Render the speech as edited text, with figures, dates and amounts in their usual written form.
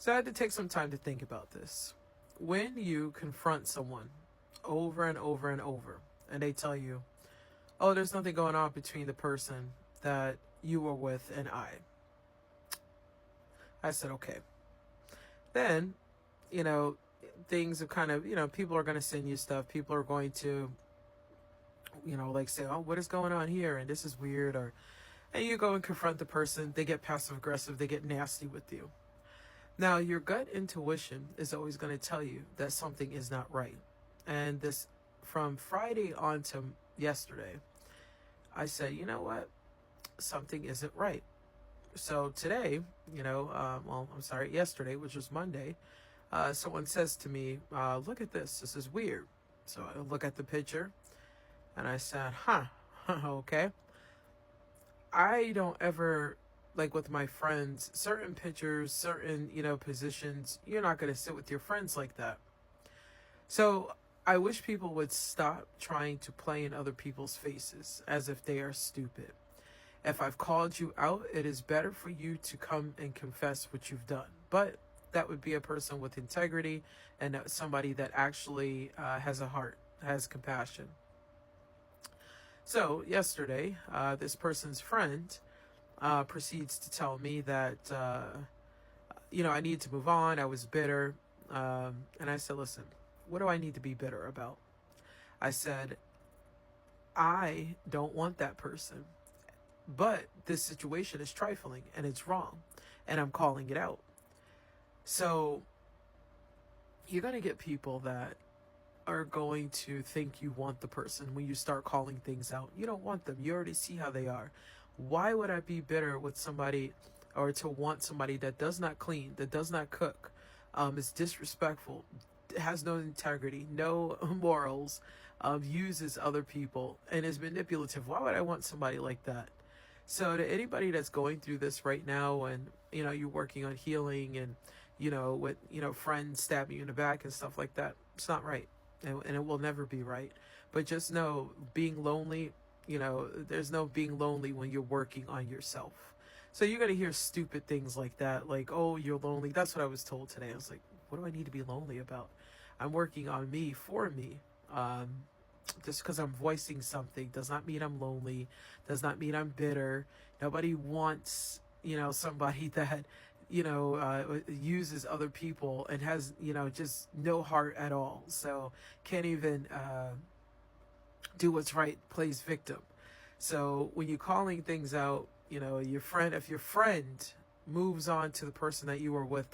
So I had to take some time to think about this. When you confront someone over and over and over, and they tell you, oh, there's nothing going on between the person that you were with and I said, okay. Then, you know, things have kind of, people are going to send you stuff. People are going to, like say, oh, what is going on here? And this is weird. And you go and confront the person. They get passive aggressive. They get nasty with you. Now, your gut intuition is always going to tell you that something is not right. And this, from Friday on to yesterday, I said, you know what? Something isn't right. So today, yesterday, which was Monday, someone says to me, look at this. This is weird. So I look at the picture and I said, okay. I don't ever, like with my friends, certain pictures, certain, positions, you're not going to sit with your friends like that. So I wish people would stop trying to play in other people's faces as if they are stupid. If I've called you out, it is better for you to come and confess what you've done. But that would be a person with integrity and somebody that actually has a heart, has compassion. So yesterday, this person's friend proceeds to tell me that, I need to move on. I was bitter. And I said, listen, what do I need to be bitter about? I said, I don't want that person. But this situation is trifling and it's wrong. And I'm calling it out. So you're going to get people that are going to think you want the person when you start calling things out. You don't want them. You already see how they are. Why would I be bitter with somebody or to want somebody that does not clean, that does not cook, is disrespectful, has no integrity, no morals, uses other people, and is manipulative? Why would I want somebody like that? So to anybody that's going through this right now and, you're working on healing and, with, friends stabbing you in the back and stuff like that, it's not right. And it will never be right. But just know, being lonely, there's no being lonely when you're working on yourself. So you're going to hear stupid things like that, like, oh, you're lonely. That's what I was told today. I was like, what do I need to be lonely about? I'm working on me, for me. Just because I'm voicing something does not mean I'm lonely, does not mean I'm bitter. Nobody wants, somebody that, uses other people and has, just no heart at all. So can't even do what's right, plays victim. So when you're calling things out, if your friend moves on to the person that you were with,